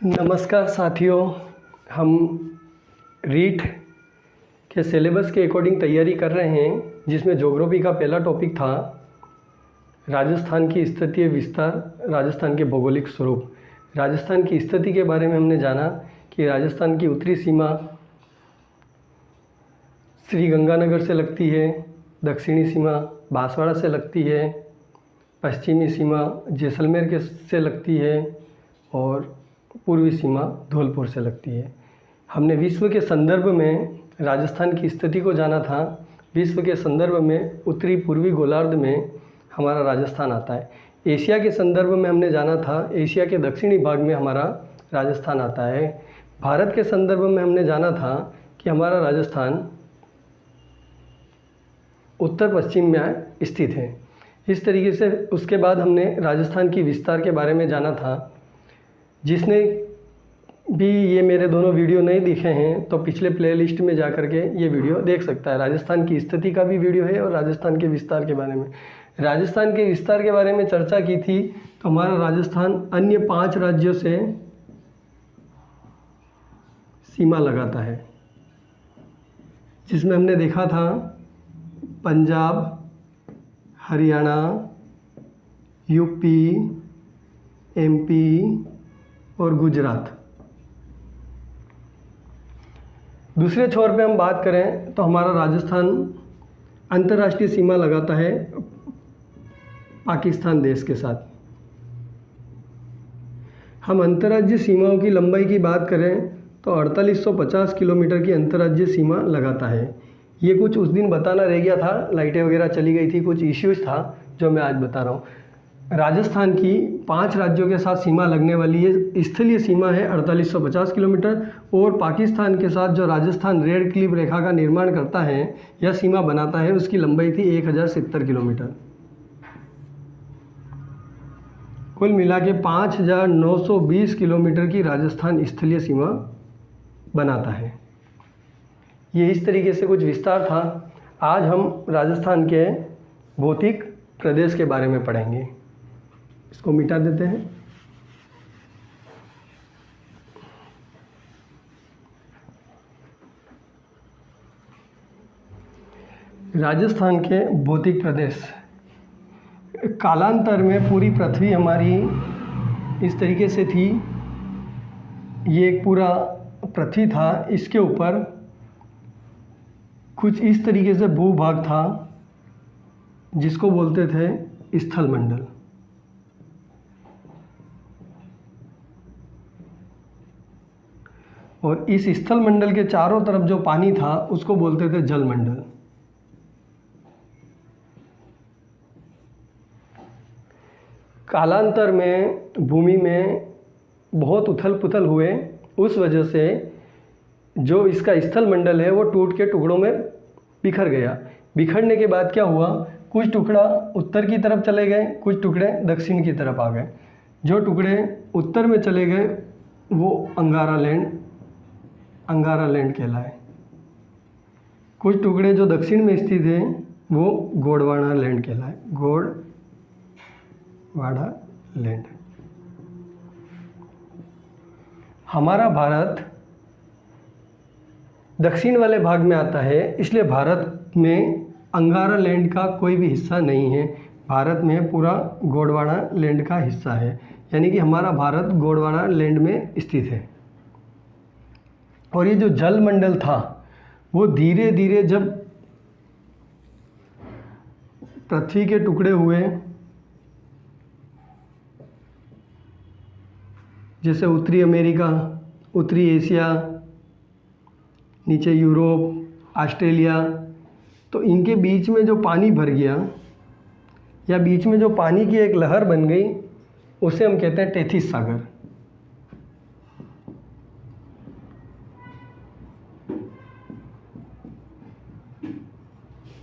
नमस्कार साथियों, हम रीट के सिलेबस के अकॉर्डिंग तैयारी कर रहे हैं, जिसमें ज्योग्राफी का पहला टॉपिक था राजस्थान की स्थितीय विस्तार, राजस्थान के भौगोलिक स्वरूप। राजस्थान की स्थिति के बारे में हमने जाना कि राजस्थान की उत्तरी सीमा श्री गंगानगर से लगती है, दक्षिणी सीमा बांसवाड़ा से लगती है, पश्चिमी सीमा जैसलमेर के से लगती है और पूर्वी सीमा धौलपुर से लगती है। हमने विश्व के संदर्भ में राजस्थान की स्थिति को जाना था। विश्व के संदर्भ में उत्तरी पूर्वी गोलार्ध में हमारा राजस्थान आता है। एशिया के संदर्भ में हमने जाना था, एशिया के दक्षिणी भाग में हमारा राजस्थान आता है। भारत के संदर्भ में हमने जाना था कि हमारा राजस्थान उत्तर पश्चिम में स्थित है। इस तरीके से उसके बाद हमने राजस्थान की विस्तार के बारे में जाना था। जिसने भी ये मेरे दोनों वीडियो नहीं दिखे हैं तो पिछले प्लेलिस्ट में जा कर के ये वीडियो देख सकता है। राजस्थान की स्थिति का भी वीडियो है और राजस्थान के विस्तार के बारे में। राजस्थान के विस्तार के बारे में चर्चा की थी तो हमारा राजस्थान अन्य 5 राज्यों से सीमा लगाता है, जिसमें हमने देखा था पंजाब, हरियाणा, यूपी, एमपी और गुजरात। दूसरे छोर पे हम बात करें तो हमारा राजस्थान अंतर्राष्ट्रीय सीमा लगाता है पाकिस्तान देश के साथ। हम अंतर्राज्यीय सीमाओं की लंबाई की बात करें तो 4850 किलोमीटर की अंतर्राज्यीय सीमा लगाता है। ये कुछ उस दिन बताना रह गया था, लाइटें वगैरह चली गई थी, कुछ इश्यूज था जो मैं आज बता रहा हूँ। राजस्थान की 5 राज्यों के साथ सीमा लगने वाली ये स्थलीय सीमा है 4850 किलोमीटर, और पाकिस्तान के साथ जो राजस्थान रेड क्लिफ रेखा का निर्माण करता है या सीमा बनाता है, उसकी लंबाई थी 1070 किलोमीटर। कुल मिला के 5920 किलोमीटर की राजस्थान स्थलीय सीमा बनाता है। ये इस तरीके से कुछ विस्तार था। आज हम राजस्थान के भौतिक प्रदेश के बारे में पढ़ेंगे। इसको मिटा देते हैं। राजस्थान के भौतिक प्रदेश कालांतर में पूरी पृथ्वी हमारी इस तरीके से थी। ये एक पूरा पृथ्वी था, इसके ऊपर कुछ इस तरीके से भूभाग था जिसको बोलते थे स्थल मंडल। और इस स्थल मंडल के चारों तरफ जो पानी था उसको बोलते थे जल मंडल। कालांतर में भूमि में बहुत उथल पुथल हुए, उस वजह से जो इसका स्थल मंडल है वो टूट के टुकड़ों में बिखर गया। बिखरने के बाद क्या हुआ, कुछ टुकड़ा उत्तर की तरफ चले गए, कुछ टुकड़े दक्षिण की तरफ आ गए। जो टुकड़े उत्तर में चले गए वो अंगारा लैंड कहलाए। कुछ टुकड़े जो दक्षिण में स्थित हैं वो गोंडवाना लैंड कहलाए, गोंडवाना लैंड। हमारा भारत दक्षिण वाले भाग में आता है, इसलिए भारत में अंगारा लैंड का कोई भी हिस्सा नहीं है। भारत में पूरा गोंडवाना लैंड का हिस्सा है, यानी कि हमारा भारत गोंडवाना लैंड में स्थित है। और ये जो जल मंडल था वो धीरे धीरे जब पृथ्वी के टुकड़े हुए, जैसे उत्तरी अमेरिका, उत्तरी एशिया, नीचे यूरोप, ऑस्ट्रेलिया, तो इनके बीच में जो पानी भर गया या बीच में जो पानी की एक लहर बन गई, उसे हम कहते हैं टेथिस सागर।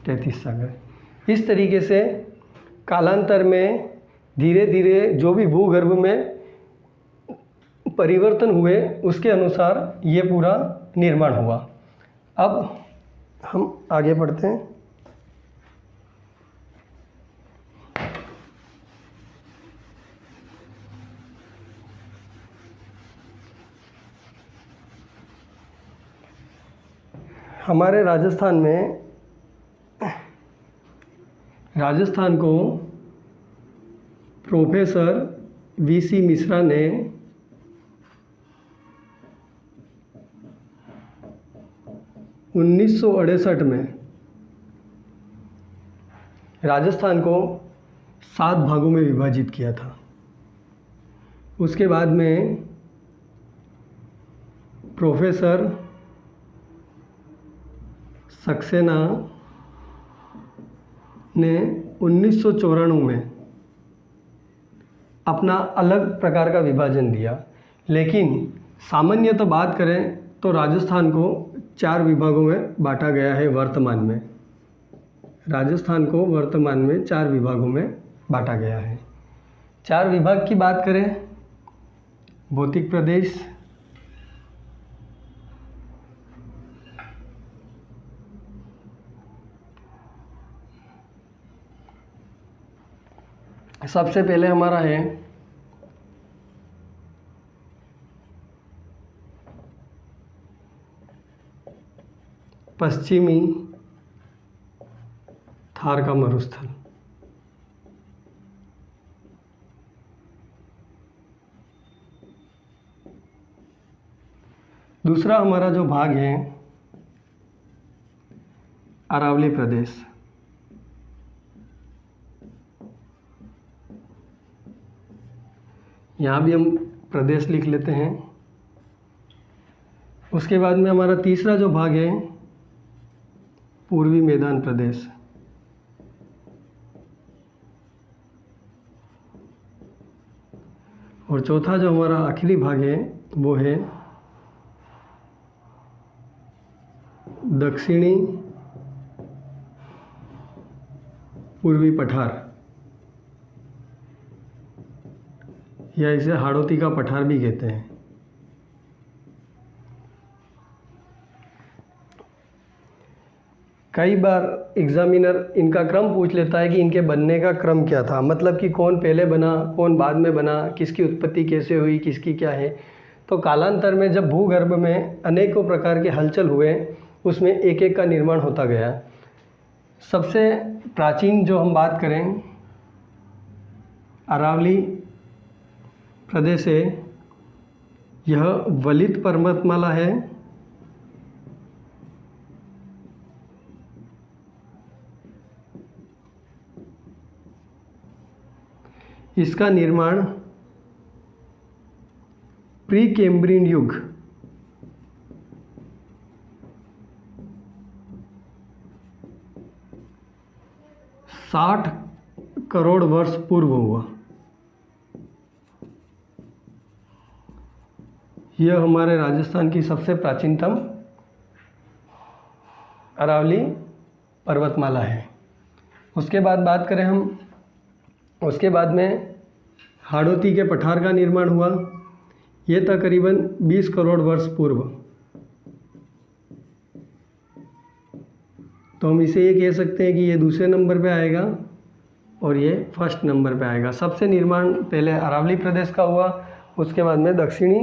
टेथिस सागर। इस तरीके से कालांतर में धीरे धीरे जो भी भूगर्भ में परिवर्तन हुए उसके अनुसार ये पूरा निर्माण हुआ। अब हम आगे बढ़ते हैं। हमारे राजस्थान को प्रोफेसर वीसी मिश्रा ने 1968 में राजस्थान को 7 भागों में विभाजित किया था। उसके बाद में प्रोफेसर सक्सेना ने 1994 में अपना अलग प्रकार का विभाजन दिया, लेकिन सामान्यतः बात करें तो राजस्थान को 4 विभागों में बांटा गया है। राजस्थान को वर्तमान में 4 विभागों में बांटा गया है। 4 विभाग की बात करें, भौतिक प्रदेश, सबसे पहले हमारा है पश्चिमी थार का मरुस्थल। दूसरा हमारा जो भाग है अरावली प्रदेश। यहाँ भी हम प्रदेश लिख लेते हैं। उसके बाद में हमारा तीसरा जो भाग है पूर्वी मैदान प्रदेश। और चौथा जो हमारा आखिरी भाग है वो है दक्षिणी पूर्वी पठार, या इसे हाड़ौती का पठार भी कहते हैं। कई बार एग्जामिनर इनका क्रम पूछ लेता है कि इनके बनने का क्रम क्या था, मतलब कि कौन पहले बना, कौन बाद में बना, किसकी उत्पत्ति कैसे हुई, किसकी क्या है। तो कालांतर में जब भूगर्भ में अनेकों प्रकार के हलचल हुए, उसमें एक एक का निर्माण होता गया। सबसे प्राचीन जो हम बात करें अरावली प्रदेश है, यह वलित पर्वतमाला है। इसका निर्माण प्री कैम्ब्रियन युग $60 करोड़ वर्ष पूर्व हुआ। यह हमारे राजस्थान की सबसे प्राचीनतम अरावली पर्वतमाला है। उसके बाद बात करें हम, उसके बाद में हाड़ौती के पठार का निर्माण हुआ। ये तकरीबन 20 करोड़ वर्ष पूर्व। तो हम इसे ये कह सकते हैं कि ये दूसरे नंबर पे आएगा और ये फर्स्ट नंबर पे आएगा। सबसे निर्माण पहले अरावली प्रदेश का हुआ, उसके बाद में दक्षिणी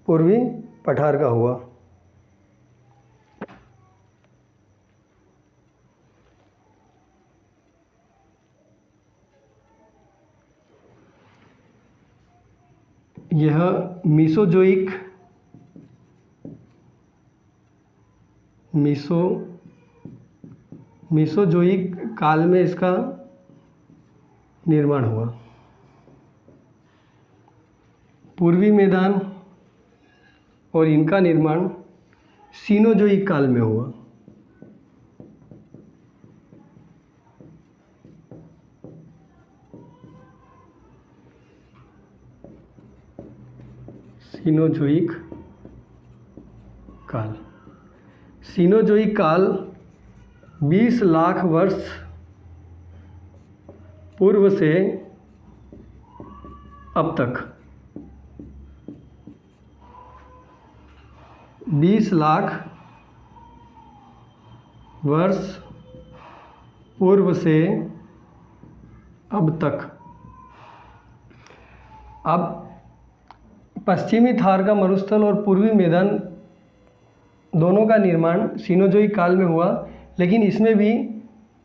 पूर्वी पठार का हुआ। यह मीसोजोइक काल में इसका निर्माण हुआ। पूर्वी मैदान और इनका निर्माण सीनोजोइक काल में हुआ। सीनोजोइक काल 20 लाख वर्ष पूर्व से अब तक 20 लाख वर्ष पूर्व से अब तक। अब पश्चिमी थार का मरुस्थल और पूर्वी मैदान दोनों का निर्माण सीनोजोइक काल में हुआ, लेकिन इसमें भी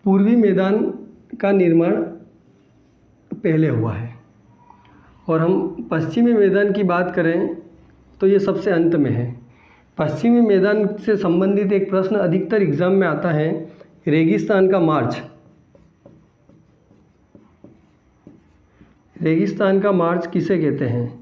पूर्वी मैदान का निर्माण पहले हुआ है। और हम पश्चिमी मैदान की बात करें तो ये सबसे अंत में है। पश्चिमी मैदान से संबंधित एक प्रश्न अधिकतर एग्जाम में आता है, रेगिस्तान का मार्च। रेगिस्तान का मार्च किसे कहते हैं?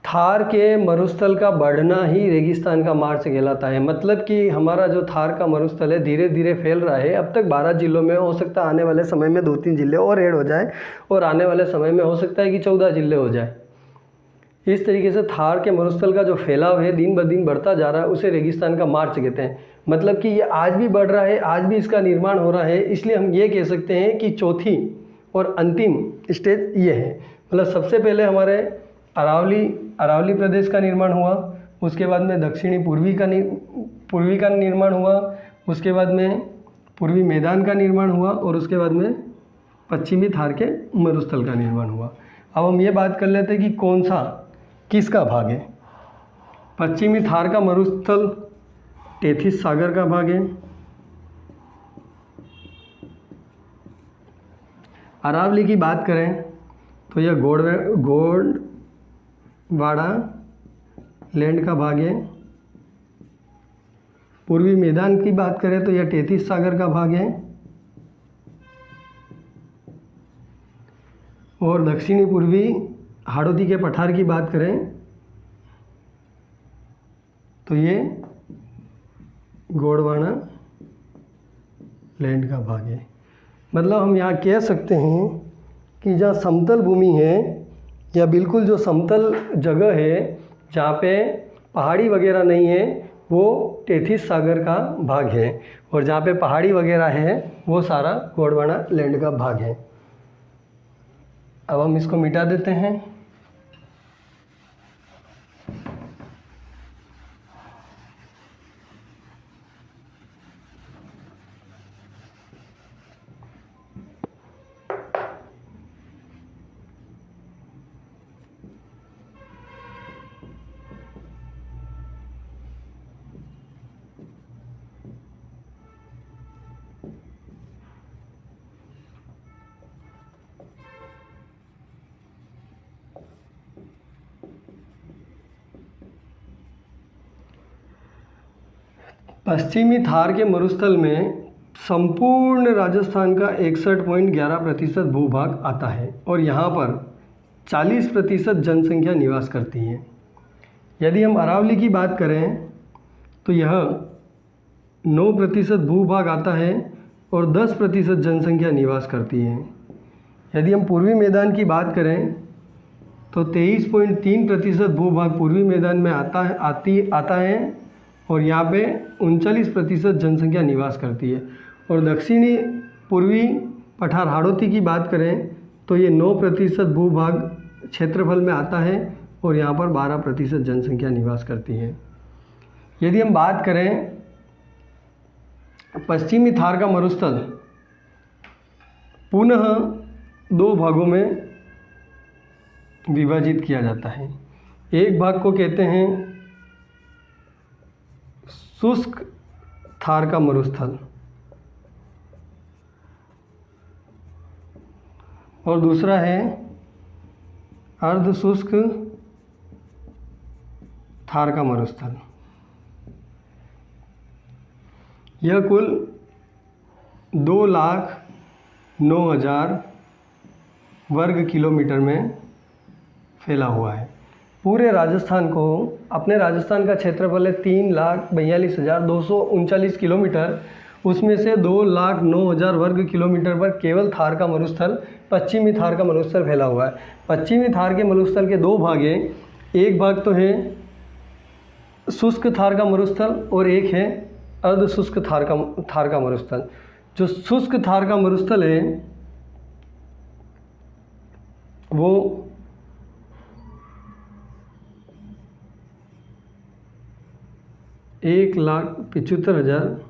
थार के मरुस्थल का बढ़ना ही रेगिस्तान का मार्च कहलाता है। मतलब कि हमारा जो थार का मरुस्थल है धीरे धीरे फैल रहा है। अब तक 12 जिलों में, हो सकता है आने वाले समय में 2-3 जिले और ऐड हो जाए, और आने वाले समय में हो सकता है कि 14 जिले हो जाए। इस तरीके से थार के मरुस्थल का जो फैलाव है दिन ब दिन बढ़ता जा रहा है, उसे रेगिस्तान का मार्च कहते हैं। मतलब कि ये आज भी बढ़ रहा है, आज भी इसका निर्माण हो रहा है। इसलिए हम ये कह सकते हैं कि चौथी और अंतिम स्टेज ये है। मतलब सबसे पहले हमारे अरावली प्रदेश का निर्माण हुआ, उसके बाद में दक्षिणी पूर्वी का निर्माण हुआ, उसके बाद में पूर्वी मैदान का निर्माण हुआ, और उसके बाद में पश्चिमी थार के मरुस्थल का निर्माण हुआ। अब हम ये बात कर लेते हैं कि किसका भाग है। पश्चिमी थार का मरुस्थल टेथिस सागर का भाग है। अरावली की बात करें तो यह गोंडवाड़ा लैंड का भाग है। पूर्वी मैदान की बात करें तो यह टेथिस सागर का भाग है। और दक्षिणी पूर्वी हाड़ौती के पठार की बात करें तो ये गोंडवाड़ा लैंड का भाग है। मतलब हम यहाँ कह सकते हैं कि जहाँ समतल भूमि है या बिल्कुल जो समतल जगह है जहाँ पे पहाड़ी वगैरह नहीं है, वो टेथिस सागर का भाग है, और जहाँ पे पहाड़ी वगैरह है वो सारा गोंडवाड़ा लैंड का भाग है। अब हम इसको मिटा देते हैं। पश्चिमी थार के मरुस्थल में संपूर्ण राजस्थान का 61.11% भूभाग आता है, और यहाँ पर 40% जनसंख्या निवास करती है। यदि हम अरावली की बात करें तो यह 9% भूभाग आता है और 10% जनसंख्या निवास करती है। यदि हम पूर्वी मैदान की बात करें तो 23.3% भूभाग पूर्वी मैदान में आता है, और यहाँ पे 39% जनसंख्या निवास करती है। और दक्षिणी पूर्वी पठार हाड़ौती की बात करें तो ये 9% भूभाग क्षेत्रफल में आता है, और यहाँ पर 12% जनसंख्या निवास करती है। यदि हम बात करें पश्चिमी थार का मरुस्थल, पुनः 2 भागों में विभाजित किया जाता है। एक भाग को कहते हैं शुष्क थार का मरुस्थल, और दूसरा है अर्ध शुष्क थार का मरुस्थल। यह कुल 2,09,000 वर्ग किलोमीटर में फैला हुआ है। पूरे राजस्थान को, अपने राजस्थान का क्षेत्रफल है 3,42,239 किलोमीटर, उसमें से 2,09,000 वर्ग किलोमीटर पर केवल थार का मरुस्थल, पश्चिमी थार का मरुस्थल फैला हुआ है। पश्चिमी थार के मरुस्थल के 2 भाग हैं। एक भाग तो है शुष्क थार का मरुस्थल, और एक है अर्ध शुष्क थार का मरुस्थल। जो शुष्क थार का मरुस्थल है वो 1,75,000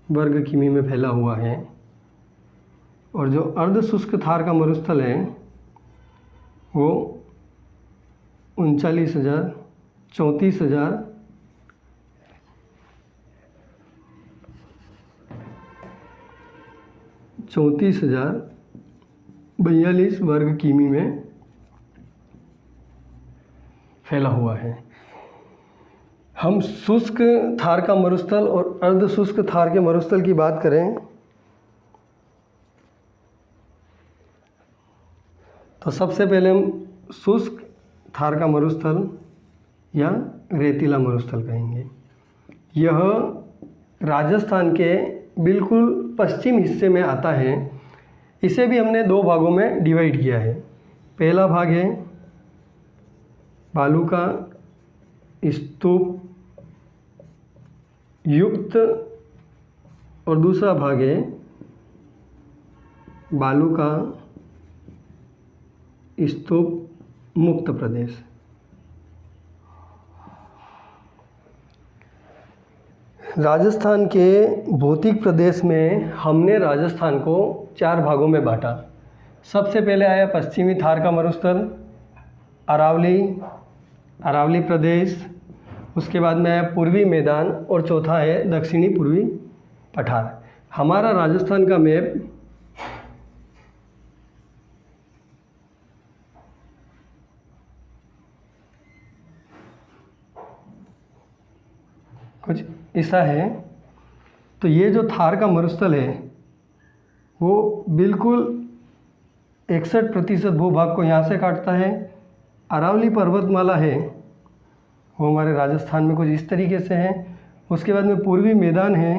वर्ग किमी में फैला हुआ है, और जो अर्ध शुष्क थार का मरुस्थल है वो 34,000 34,042 वर्ग किमी में फैला हुआ है। हम शुष्क थार का मरुस्थल और अर्ध शुष्क थार के मरुस्थल की बात करें तो सबसे पहले हम शुष्क थार का मरुस्थल या रेतीला मरुस्थल कहेंगे। यह राजस्थान के बिल्कुल पश्चिम हिस्से में आता है। इसे भी हमने दो भागों में डिवाइड किया है। पहला भाग है बालू का स्तूप युक्त और दूसरा भाग है बालू का स्तूप मुक्त प्रदेश। राजस्थान के भौतिक प्रदेश में हमने राजस्थान को 4 भागों में बांटा। सबसे पहले आया पश्चिमी थार का मरुस्थल, अरावली प्रदेश, उसके बाद में आया पूर्वी मैदान और चौथा है दक्षिणी पूर्वी पठार। हमारा राजस्थान का मैप कुछ ऐसा है। तो ये जो थार का मरुस्थल है वो बिल्कुल 61% भूभाग को यहाँ से काटता है। अरावली पर्वतमाला है वो हमारे राजस्थान में कुछ इस तरीके से है। उसके बाद में पूर्वी मैदान है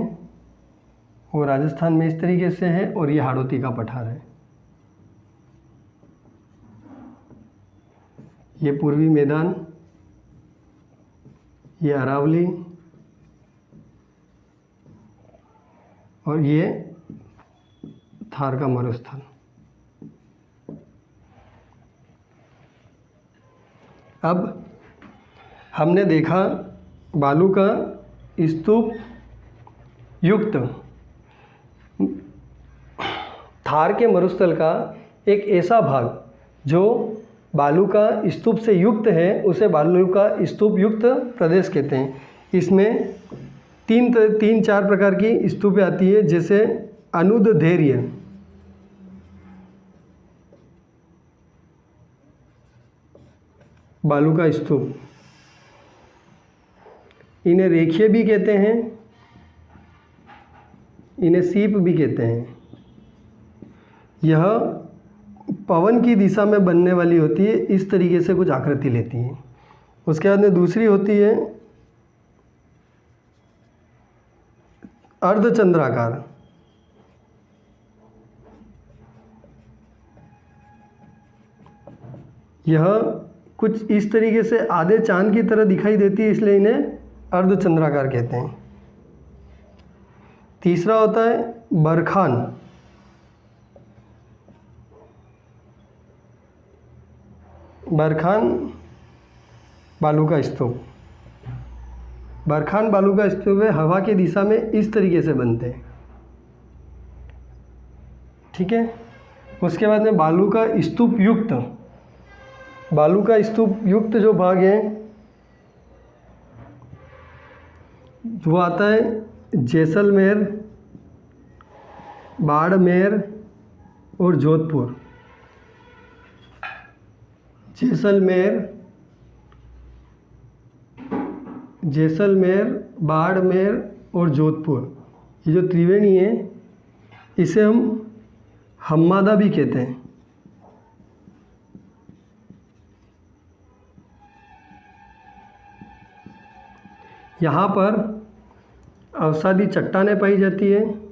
वो राजस्थान में इस तरीके से है और ये हाड़ौती का पठार है। ये पूर्वी मैदान, ये अरावली और ये थार का मरुस्थल। अब हमने देखा बालू का स्तूप युक्त थार के मरुस्थल का एक ऐसा भाग जो बालू का स्तूप से युक्त है उसे बालू का स्तूप युक्त प्रदेश कहते हैं। इसमें तीन चार प्रकार की स्तूपें आती है, जैसे अनुदैर्ध्य, बालू का स्तूप, इन्हें रेखीय भी कहते हैं, इन्हें सीप भी कहते हैं। यह पवन की दिशा में बनने वाली होती है, इस तरीके से कुछ आकृति लेती है। उसके बाद में दूसरी होती है अर्धचंद्राकार। यह कुछ इस तरीके से आधे चांद की तरह दिखाई देती है, इसलिए इन्हें अर्धचंद्राकार कहते हैं। तीसरा होता है बरखान। बरखान बालू का स्तूप। बरखान बालू का स्तूप है, हवा की दिशा में इस तरीके से बनते हैं। ठीक है। उसके बाद में बालू का स्तूप युक्त, बालू का स्तूप युक्त जो भाग है वो आता है जैसलमेर, बाड़मेर और जोधपुर। जैसलमेर, बाड़मेर और जोधपुर, ये जो त्रिवेणी है इसे हम हम्मादा भी कहते हैं। यहाँ पर अवसादी चट्टानें पाई जाती है।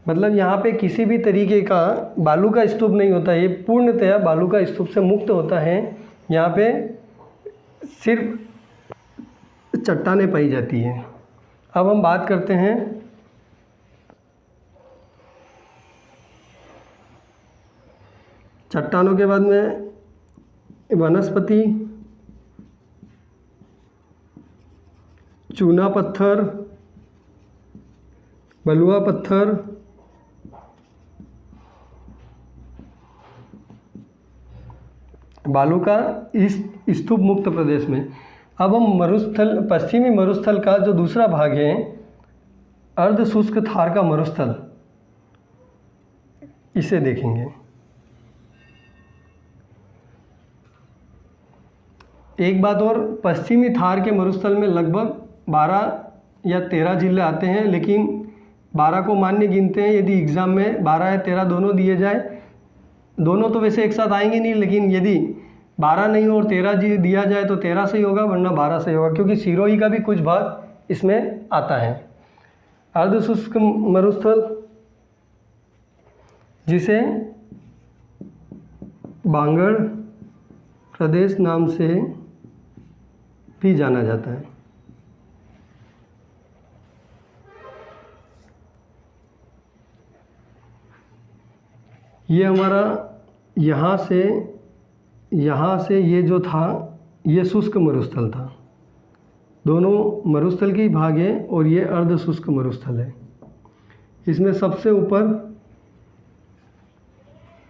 मतलब यहाँ पे किसी भी तरीके का बालू का स्तूप नहीं होता, ये पूर्णतया बालू का स्तूप से मुक्त होता है। यहाँ पे सिर्फ चट्टानें पाई जाती हैं। अब हम बात करते हैं चट्टानों के बाद में वनस्पति, चूना पत्थर, बलुआ पत्थर, बालू का इस स्तूप मुक्त प्रदेश में। अब हम मरुस्थल, पश्चिमी मरुस्थल का जो दूसरा भाग है अर्ध शुष्क थार का मरुस्थल, इसे देखेंगे। एक बात और, पश्चिमी थार के मरुस्थल में लगभग 12 या 13 जिले आते हैं, लेकिन 12 को मान्य गिनते हैं यदि एग्ज़ाम में 12 या 13 दोनों दिए जाए। दोनों तो वैसे एक साथ आएंगे नहीं, लेकिन यदि 12 नहीं हो और 13 जी दिया जाए तो 13 सही होगा, वरना 12 सही होगा, क्योंकि सिरोही का भी कुछ भाग इसमें आता है। अर्धशुष्क मरुस्थल, जिसे बांगड़ प्रदेश नाम से भी जाना जाता है। ये हमारा यहाँ से ये जो था ये शुष्क मरुस्थल था। दोनों मरुस्थल के ही भाग हैं और ये अर्ध शुष्क मरुस्थल है। इसमें सबसे ऊपर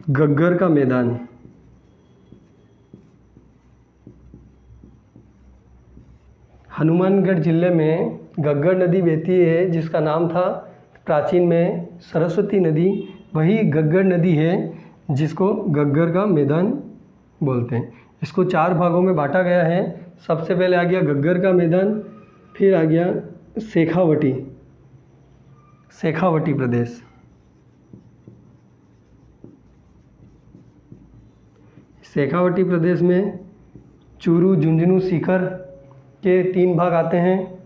गग्गर का मैदान, हनुमानगढ़ जिले में गग्गर नदी बहती है, जिसका नाम था प्राचीन में सरस्वती नदी। वही गग्गर नदी है जिसको गग्गर का मैदान बोलते हैं। इसको 4 भागों में बांटा गया है। सबसे पहले आ गया गग्गर का मैदान, फिर आ गया शेखावटी प्रदेश। शेखावटी प्रदेश में चूरू, झुंझुनू, सीकर के 3 भाग आते हैं।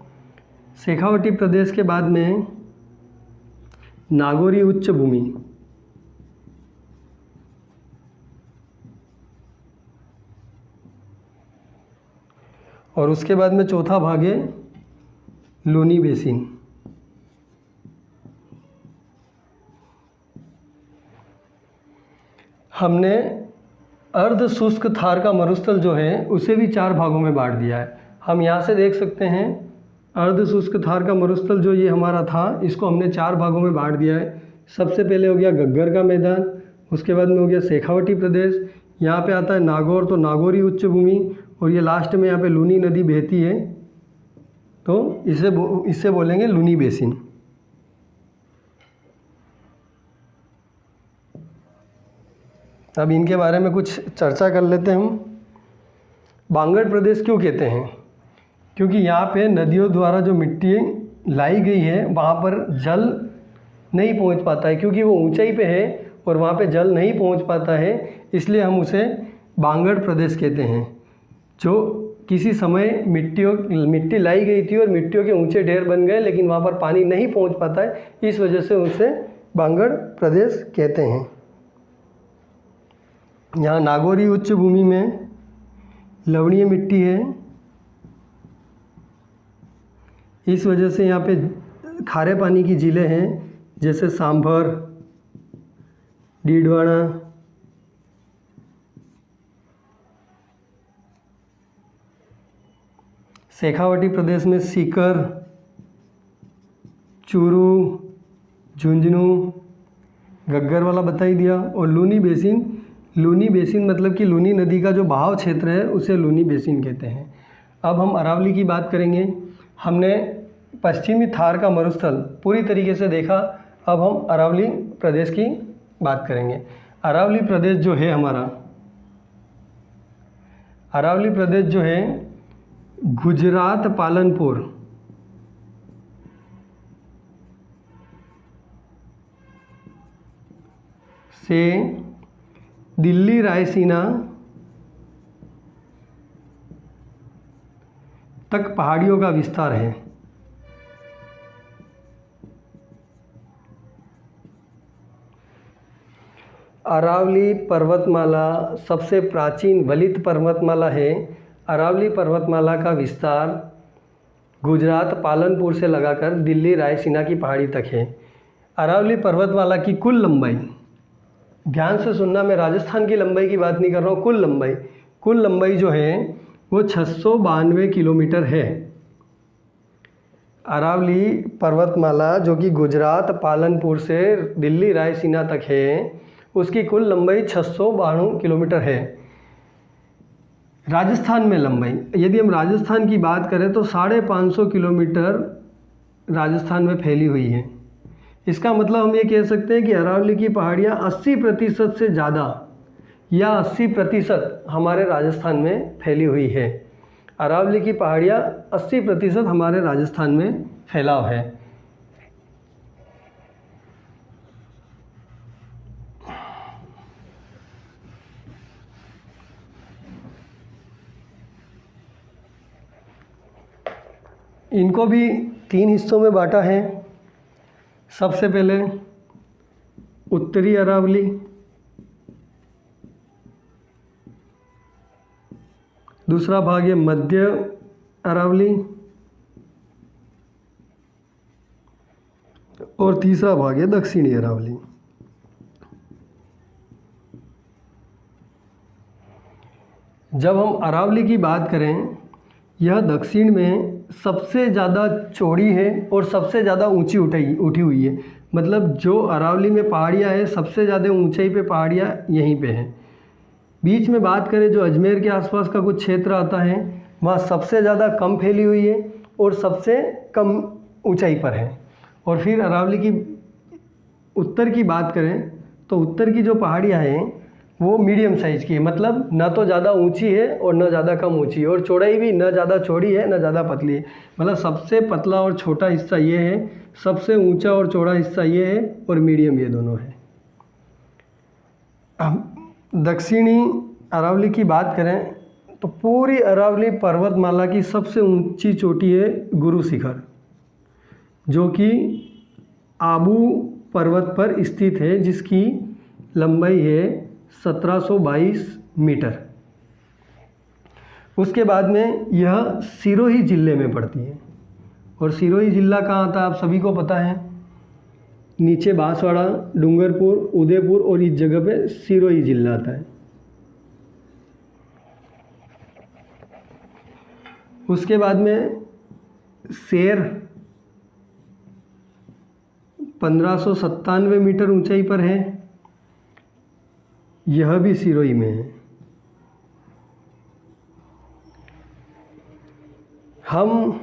शेखावटी प्रदेश के बाद में नागौरी उच्च भूमि, और उसके बाद में चौथा भाग है लूनी बेसिन। हमने अर्ध शुष्क थार का मरुस्थल जो है उसे भी 4 भागों में बांट दिया है। हम यहाँ से देख सकते हैं अर्ध शुष्क थार का मरुस्थल जो ये हमारा था, इसको हमने 4 भागों में बांट दिया है। सबसे पहले हो गया गग्गर का मैदान, उसके बाद में हो गया शेखावटी प्रदेश, यहाँ पे आता है नागौर, तो नागौरी उच्च भूमि, और ये लास्ट में यहाँ पे लूनी नदी बहती है, तो इसे बोलेंगे लूनी बेसिन। अब इनके बारे में कुछ चर्चा कर लेते हैं हम। बांगड़ प्रदेश क्यों कहते हैं? क्योंकि यहाँ पे नदियों द्वारा जो मिट्टी लाई गई है वहाँ पर जल नहीं पहुँच पाता है, क्योंकि वो ऊंचाई पे है और वहाँ पे जल नहीं पहुँच पाता है, इसलिए हम उसे बांगड़ प्रदेश कहते हैं। जो किसी समय मिट्टी लाई गई थी और मिट्टियों के ऊंचे ढेर बन गए, लेकिन वहाँ पर पानी नहीं पहुँच पाता है, इस वजह से उसे बांगड़ प्रदेश कहते हैं। यहाँ नागौरी उच्च भूमि में लवणीय मिट्टी है, इस वजह से यहाँ पे खारे पानी की झीलें हैं, जैसे सांभर, डीडवाना, शेखावटी प्रदेश में सीकर, चूरू, झुंझुनू, गग्गर वाला बता ही दिया, और लूनी बेसिन मतलब कि लूनी नदी का जो बहाव क्षेत्र है उसे लूनी बेसिन कहते हैं। अब हम अरावली की बात करेंगे। हमने पश्चिमी थार का मरुस्थल पूरी तरीके से देखा, अब हम अरावली प्रदेश की बात करेंगे। अरावली प्रदेश जो है हमारा, अरावली प्रदेश जो है गुजरात पालनपुर से दिल्ली रायसीना तक पहाड़ियों का विस्तार है। अरावली पर्वतमाला सबसे प्राचीन वलित पर्वतमाला है। अरावली पर्वतमाला का विस्तार गुजरात पालनपुर से लगाकर दिल्ली रायसीना की पहाड़ी तक है। अरावली पर्वतमाला की कुल लंबाई, ध्यान से सुनना, मैं राजस्थान की लंबाई की बात नहीं कर रहा हूँ, कुल लंबाई जो है वो 692 किलोमीटर है। अरावली पर्वतमाला जो कि गुजरात पालनपुर से दिल्ली रायसीना तक है, उसकी कुल लंबाई 692 किलोमीटर है। राजस्थान में लंबाई, यदि हम राजस्थान की बात करें तो 550 किलोमीटर राजस्थान में फैली हुई है। इसका मतलब हम ये कह सकते हैं कि अरावली की पहाड़ियाँ 80% से ज़्यादा या 80% हमारे राजस्थान में फैली हुई है। अरावली की पहाड़ियाँ 80% हमारे राजस्थान में फैलाव है। इनको भी 3 हिस्सों में बांटा है। सबसे पहले उत्तरी अरावली, दूसरा भाग है मध्य अरावली और तीसरा भाग है दक्षिणी अरावली। जब हम अरावली की बात करें, यह दक्षिण में सबसे ज़्यादा चौड़ी है और सबसे ज़्यादा ऊंची उठी हुई है। मतलब जो अरावली में पहाड़ियाँ हैं, सबसे ज़्यादा ऊंचाई पे पहाड़ियाँ यहीं पे हैं। बीच में बात करें जो अजमेर के आसपास का कुछ क्षेत्र आता है, वहाँ सबसे ज़्यादा कम फैली हुई है और सबसे कम ऊंचाई पर है। और फिर अरावली की उत्तर की बात करें तो उत्तर की जो पहाड़ियाँ हैं वो मीडियम साइज़ की है। मतलब ना तो ज़्यादा ऊंची है और ना ज़्यादा कम ऊंची है, और चौड़ाई भी ना ज़्यादा चौड़ी है ना ज़्यादा पतली है। मतलब सबसे पतला और छोटा हिस्सा ये है, सबसे ऊंचा और चौड़ा हिस्सा ये है, और मीडियम ये दोनों है। अब दक्षिणी अरावली की बात करें तो पूरी अरावली पर्वतमाला की सबसे ऊंची चोटी है गुरु शिखर, जो कि आबू पर्वत पर स्थित है, जिसकी लंबाई है 1722 मीटर। उसके बाद में यह सिरोही ज़िले में पड़ती है। और सिरोही ज़िला कहाँ आता है आप सभी को पता है, नीचे बांसवाड़ा, डूंगरपुर, उदयपुर और इस जगह पे सिरोही ज़िला आता है। उसके बाद में शेर 1597 मीटर ऊंचाई पर है, यह भी सिरोही में है। हम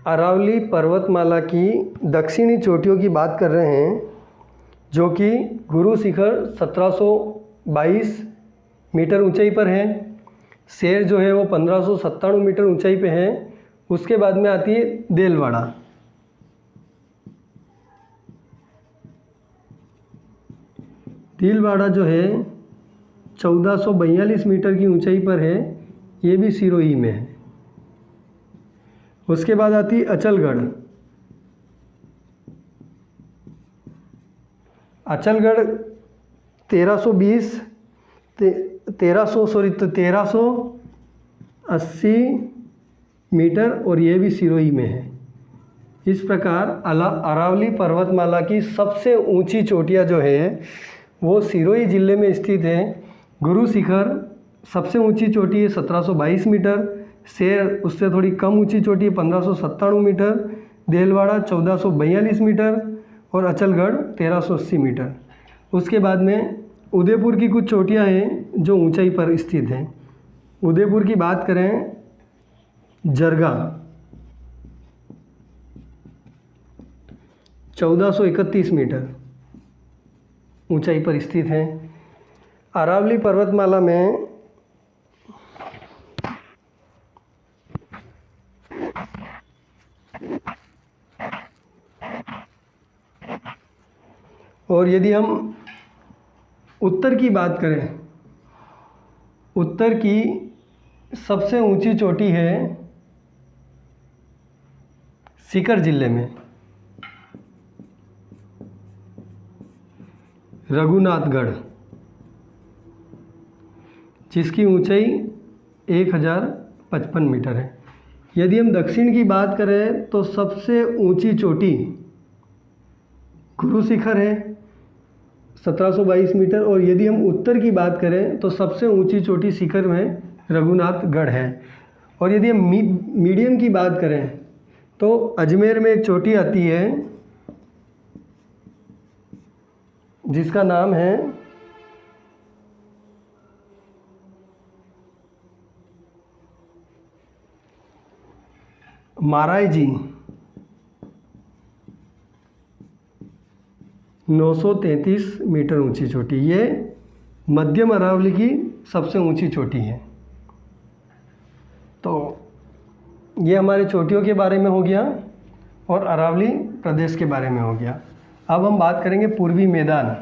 अरावली पर्वतमाला की दक्षिणी चोटियों की बात कर रहे हैं, जो कि गुरु शिखर 1722 मीटर ऊंचाई पर है। शेर जो है वो 1597 मीटर ऊंचाई पे है। उसके बाद में आती है देलवाड़ा। देलवाड़ा जो है 1442 मीटर की ऊंचाई पर है, ये भी सिरोही में है। उसके बाद आती है अचलगढ़। अचलगढ़ 1380 मीटर और ये भी सिरोही में है। इस प्रकार अरावली पर्वतमाला की सबसे ऊंची चोटियाँ जो है वो सिरोही ज़िले में स्थित है। गुरु शिखर सबसे ऊंची चोटी है 1722 मीटर, शेर उससे थोड़ी कम ऊंची चोटी है 1597 मीटर, देलवाड़ा 1442 मीटर और अचलगढ़ 1380 मीटर। उसके बाद में उदयपुर की कुछ चोटियां हैं जो ऊंचाई पर स्थित हैं। उदयपुर की बात करें, जरगा 1431 मीटर ऊंचाई पर स्थित है। अरावली पर्वतमाला में और यदि हम उत्तर की बात करें, उत्तर की सबसे ऊंची चोटी है सीकर ज़िले में, रघुनाथगढ़, जिसकी ऊंचाई 1055 मीटर है। यदि हम दक्षिण की बात करें तो सबसे ऊंची चोटी गुरु शिखर है 1722 मीटर, और यदि हम उत्तर की बात करें तो सबसे ऊंची चोटी शिखर में रघुनाथगढ़ है। और यदि हम मीडियम की बात करें तो अजमेर में एक चोटी आती है जिसका नाम है माराई 933 मीटर ऊंची चोटी, ये मध्यम अरावली की सबसे ऊंची चोटी है। तो ये हमारे चोटियों के बारे में हो गया और अरावली प्रदेश के बारे में हो गया। अब हम बात करेंगे पूर्वी मैदान।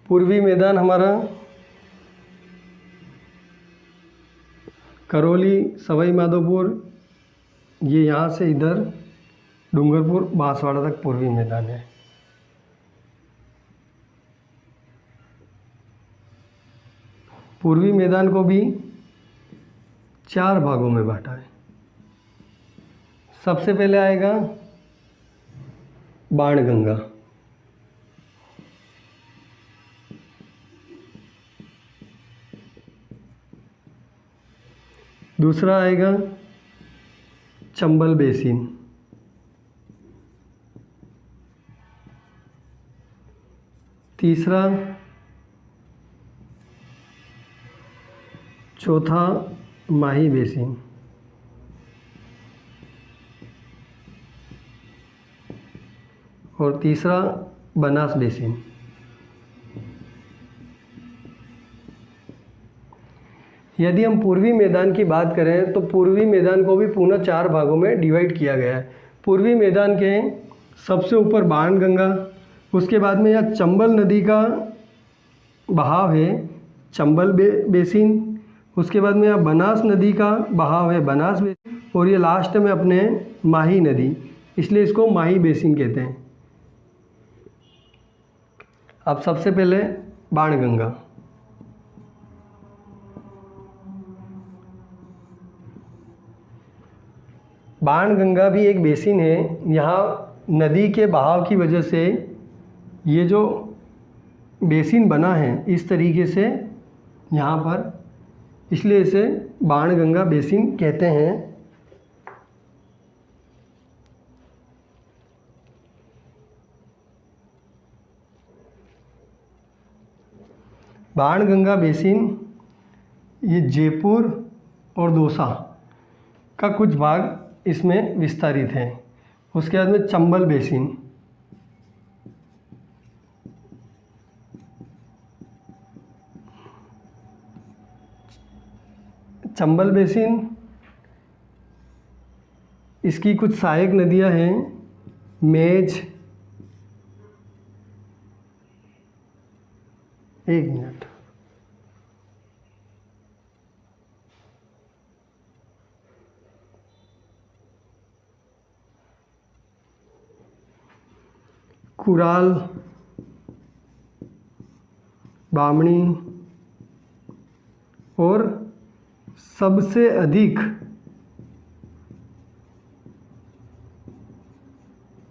पूर्वी मैदान हमारा करौली, सवाई माधोपुर, ये यहाँ से इधर डूंगरपुर, बांसवाड़ा तक पूर्वी मैदान है। पूर्वी मैदान को भी 4 भागों में बांटा है। सबसे पहले आएगा बाणगंगा, दूसरा आएगा चंबल बेसिन, तीसरा, चौथा माही बेसिन, और तीसरा बनास बेसिन। यदि हम पूर्वी मैदान की बात करें तो पूर्वी मैदान को भी पुनः 4 भागों में डिवाइड किया गया है। पूर्वी मैदान के सबसे ऊपर बाणगंगा, उसके बाद में यह चंबल नदी का बहाव है, चंबल बेसिन, उसके बाद में यह बनास नदी का बहाव है, बनास बेसिन, और ये लास्ट में अपने माही नदी, इसलिए इसको माही बेसिन कहते हैं। अब सबसे पहले बाणगंगा। बाणगंगा भी एक बेसिन है। यहाँ नदी के बहाव की वजह से ये जो बेसिन बना है इस तरीके से यहाँ पर, इसलिए इसे बाणगंगा बेसिन कहते हैं। बाणगंगा बेसिन ये जयपुर और दौसा का कुछ भाग इसमें विस्तारित है। उसके बाद में चंबल बेसिन, चंबल बेसिन इसकी कुछ सहायक नदियां हैं, मेज, एक मिनट, कुराल, बामणी, और सबसे अधिक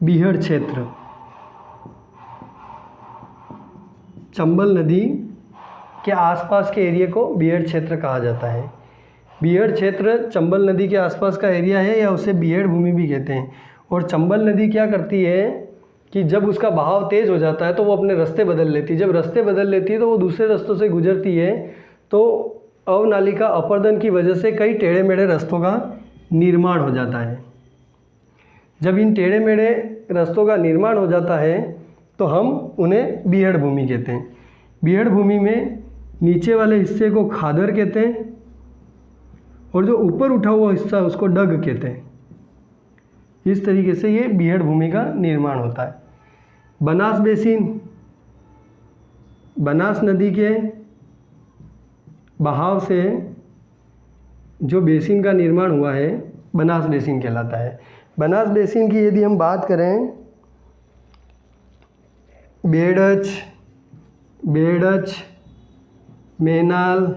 बीहड़ क्षेत्र, चंबल नदी के आसपास के एरिया को बीहड़ क्षेत्र कहा जाता है। बीहड़ क्षेत्र चंबल नदी के आसपास का एरिया है, या उसे बीहड़ भूमि भी कहते हैं। और चंबल नदी क्या करती है कि जब उसका बहाव तेज़ हो जाता है तो वो अपने रास्ते बदल लेती है। जब रास्ते बदल लेती है तो वो दूसरे रास्तों से गुजरती है, तो अवनालिका अपर्दन की वजह से कई टेढ़े मेढ़े रास्तों का निर्माण हो जाता है। जब इन टेढ़े मेढ़े रास्तों का निर्माण हो जाता है तो हम उन्हें बीहड़ भूमि कहते हैं। बीहड़ भूमि में नीचे वाले हिस्से को खादर कहते हैं, और जो ऊपर उठा हुआ हिस्सा उसको डग कहते हैं। इस तरीके से ये बीहड़ भूमि का निर्माण होता है। बनास बेसिन, बनास नदी के बहाव से जो बेसिन का निर्माण हुआ है बनास बेसिन कहलाता है। बनास बेसिन की यदि हम बात करें, बेड़च, मेनाल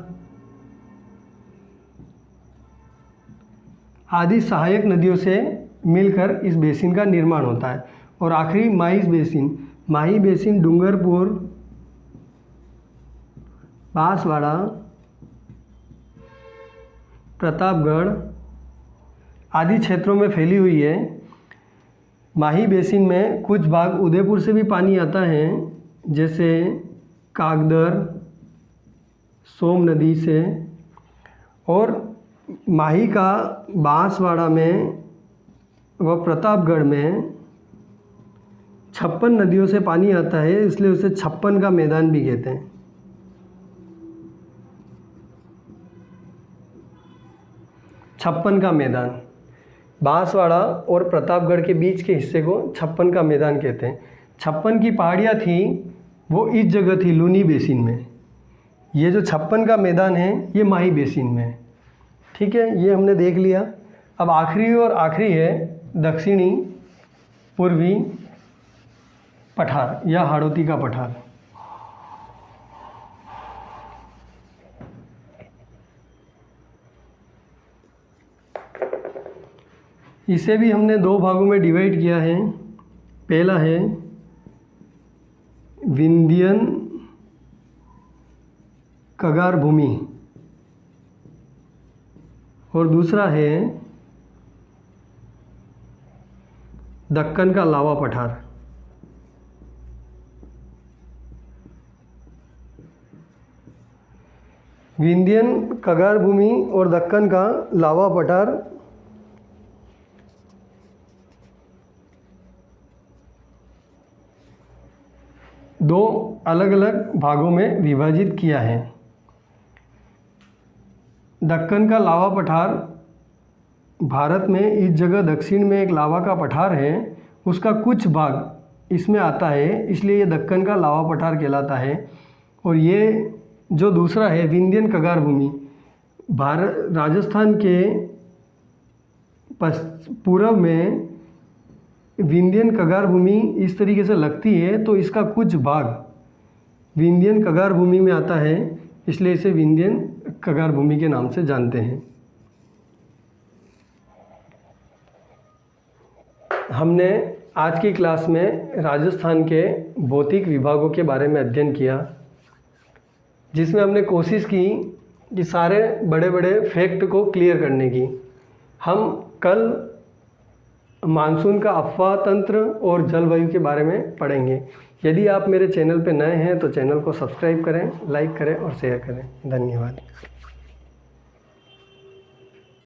आदि सहायक नदियों से मिलकर इस बेसिन का निर्माण होता है। और आखिरी माही बेसिन डूंगरपुर, बांसवाड़ा, प्रतापगढ़ आदि क्षेत्रों में फैली हुई है। माही बेसिन में कुछ भाग उदयपुर से भी पानी आता है, जैसे कागदर, सोम नदी से, और माही का बांसवाड़ा में व प्रतापगढ़ में 56 नदियों से पानी आता है, इसलिए उसे 56 का मैदान भी कहते हैं। छप्पन का मैदान, बांसवाड़ा और प्रतापगढ़ के बीच के हिस्से को 56 का मैदान कहते हैं। 56 की पहाड़ियाँ थी वो इस जगह थी, लूनी बेसिन में। ये जो 56 का मैदान है ये माही बेसिन में है। ठीक है, ये हमने देख लिया। अब आखिरी है दक्षिणी पूर्वी पठार या हाड़ौती का पठार। इसे भी हमने 2 भागों में डिवाइड किया है। पहला है विंध्यन कगार भूमि और दूसरा है दक्कन का लावा पठार। विंध्यन कगार भूमि और दक्कन का लावा पठार दो अलग अलग भागों में विभाजित किया है। दक्कन का लावा पठार भारत में इस जगह दक्षिण में एक लावा का पठार है, उसका कुछ भाग इसमें आता है, इसलिए ये दक्कन का लावा पठार कहलाता है। और ये जो दूसरा है विंध्यन कगार भूमि, राजस्थान के पूर्व में विंध्यन कगार भूमि इस तरीके से लगती है, तो इसका कुछ भाग विंध्यन कगार भूमि में आता है, इसलिए इसे विंध्यन कगार भूमि के नाम से जानते हैं। हमने आज की क्लास में राजस्थान के भौतिक विभागों के बारे में अध्ययन किया, जिसमें हमने कोशिश की कि सारे बड़े बड़े फैक्ट को क्लियर करने की। हम कल मानसून का अफवाह तंत्र और जलवायु के बारे में पढ़ेंगे। यदि आप मेरे चैनल पर नए हैं तो चैनल को सब्सक्राइब करें, लाइक करें और शेयर करें। धन्यवाद।